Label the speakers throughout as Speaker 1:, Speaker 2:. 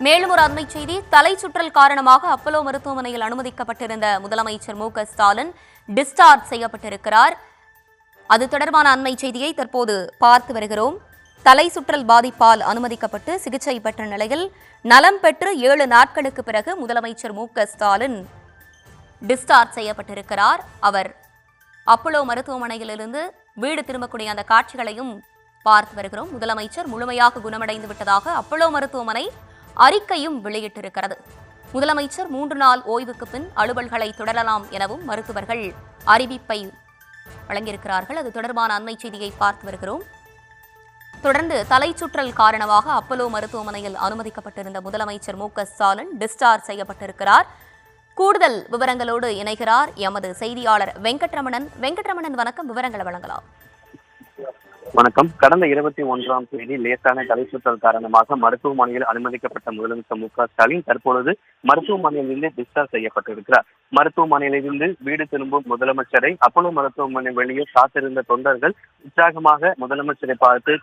Speaker 1: மேலும் ஒரு அண்மை செய்தி, தலை சுற்றல் காரணமாக அப்பல்லோ மருத்துவமனையில் அனுமதிக்கப்பட்டிருந்த முதலமைச்சர் மு.க.ஸ்டாலின் டிஸ்சார்ஜ் செய்யப்பட்டிருக்கிறார். அது தொடர்பான அண்மை செய்தியை தற்போது பார்த்து வருகிறோம். தலை சுற்றல் பாதிப்பால் அனுமதிக்கப்பட்டு சிகிச்சை பெற்ற நிலையில் நலம் பெற்று 7 நாட்களுக்கு பிறகு முதலமைச்சர் மு.க.ஸ்டாலின் டிஸ்சார்ஜ் செய்யப்பட்டிருக்கிறார். அவர் அப்பல்லோ மருத்துவமனையிலிருந்து வீடு திரும்பக்கூடிய அந்த காட்சிகளையும் பார்த்து வருகிறோம். முதலமைச்சர் முழுமையாக குணமடைந்து விட்டதாக அப்பல்லோ மருத்துவமனை அறிக்கையும் வெளியிட்டிருக்கிறது. முதலமைச்சர் 3 நாள் ஓய்வுக்கு பின் அலுவல்களை தொடரலாம் எனவும் மருத்துவர்கள் அறிவிப்பை வழங்கியிருக்கிறார்கள். அது தொடர்பான அண்மை செய்தியை பார்த்து வருகிறோம். தொடர்ந்து தலை சுற்றல் காரணமாக அப்பல்லோ மருத்துவமனையில் அனுமதிக்கப்பட்டிருந்த முதலமைச்சர் மு.க.ஸ்டாலின் டிஸ்சார்ஜ் செய்யப்பட்டிருக்கிறார். கூடுதல் விவரங்களோடு இணைகிறார் எமது செய்தியாளர் வெங்கட்ரமணன். வெங்கட்ரமணன், வணக்கம். விவரங்களை வழங்கலாம்.
Speaker 2: வணக்கம். கடந்த 21ஆம் தேதி லேசான தலை சுற்றல் காரணமாக மருத்துவமனையில் அனுமதிக்கப்பட்ட முதலமைச்சர் மு.க.ஸ்டாலின் தற்பொழுது மருத்துவமனையிலிருந்து டிஸ்சார்ஜ் செய்யப்பட்டிருக்கிறார். மருத்துவமனையிலிருந்து வீடு திரும்பும் முதலமைச்சரை அப்பல்லோ மருத்துவமனை வெளியே காத்திருந்த தொண்டர்கள் உற்சாகமாக முதலமைச்சரை பார்த்து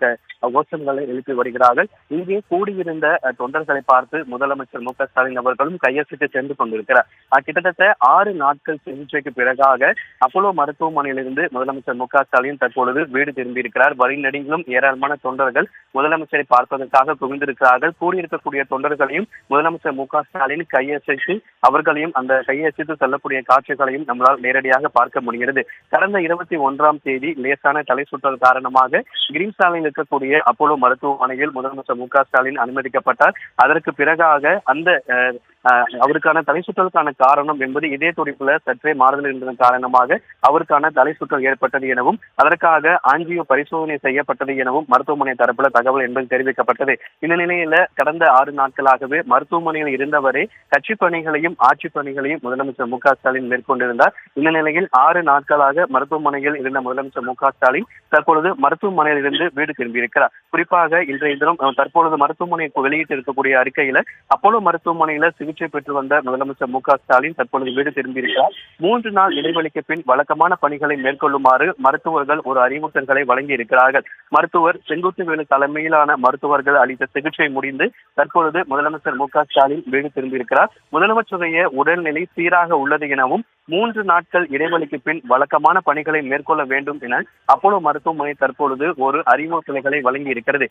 Speaker 2: கோஷங்களை எழுப்பி வருகிறார்கள். இங்கே கூடியிருந்த தொண்டர்களை பார்த்து முதலமைச்சர் மு.க.ஸ்டாலின் அவர்களும் கையசிட்டு சென்று கொண்டிருக்கிறார். கிட்டத்தட்ட 6 நாட்கள் சிகிச்சைக்கு பிறகாக அப்பல்லோ மருத்துவமனையிலிருந்து முதலமைச்சர் மு.க.ஸ்டாலின் தற்பொழுது வீடு திரும்பியிருக்கிறார். வழிநெடுங்கிலும் ஏராளமான தொண்டர்கள் முதலமைச்சரை பார்ப்பதற்காக குவிந்திருக்கிறார்கள். கூடியிருக்கக்கூடிய தொண்டர்களையும் முதலமைச்சர் மு.க.ஸ்டாலின் கையசைத்து அவர்களையும் அந்த கையசைத்து செல்லக்கூடிய காட்சிகளையும் நம்மளால் நேரடியாக பார்க்க முடிகிறது. கடந்த 21ஆம் தேதி லேசான தலை சுற்றல் காரணமாக கிரீன் சாலையில் இருக்கக்கூடிய அப்பல்லோ மருத்துவமனையில் முதலமைச்சர் மு.க.ஸ்டாலின் அனுமதிக்கப்பட்டார். அதற்கு பிறகாக அந்த அவருக்கான தலை சுற்றலுக்கான காரணம் என்பது இதே துடிப்புல சற்றே மாறுதல் இருந்ததன் காரணமாக அவருக்கான தலை சுற்றல் ஏற்பட்டது எனவும் அதற்காக ஆஞ்சியோ பரிசோதனை செய்யப்பட்டது எனவும் மருத்துவமனை தரப்புல தகவல் என்பது தெரிவிக்கப்பட்டது. இந்த நிலையில கடந்த 6 நாட்களாகவே மருத்துவமனையில் இருந்தவரே கட்சி பணிகளையும் ஆட்சி பணிகளையும் முதலமைச்சர் மு.க.ஸ்டாலின் மேற்கொண்டிருந்தார். இந்த நிலையில் 6 நாட்களாக மருத்துவமனையில் இருந்த முதலமைச்சர் மு.க.ஸ்டாலின் தற்பொழுது மருத்துவமனையில் இருந்து வீடு திரும்பியிருக்கிறார். குறிப்பாக இன்றைய தினம் தற்பொழுது மருத்துவமனை வெளியிட்டு இருக்கக்கூடிய அறிக்கையில அப்பல்லோ மருத்துவமனையில சிகிச்சை பெற்று வந்த முதலமைச்சர் மு.க.ஸ்டாலின் தற்பொழுது வீடு திரும்பியிருக்கிறார். 3 நாள் இடைவெளிக்கு பின் வழக்கமான பணிகளை மேற்கொள்ளுமாறு மருத்துவர்கள் ஒரு அறிவுறுத்தல்களை வழங்கி இருக்கிறார்கள். மருத்துவர் செங்குட்டுவேலு தலைமையிலான மருத்துவர்கள் அளித்த சிகிச்சை முடிந்து தற்பொழுது முதலமைச்சர் மு.க.ஸ்டாலின் வீடு திரும்பியிருக்கிறார். முதலமைச்சருடைய உடல்நிலை சீராக உள்ளது எனவும் 3 நாட்கள் இடைவெளிக்கு பின் வழக்கமான பணிகளை மேற்கொள்ள வேண்டும் என அப்பல்லோ மருத்துவமனை தற்பொழுது ஒரு அறிவுறுத்தல்களை வழங்கி இருக்கிறது.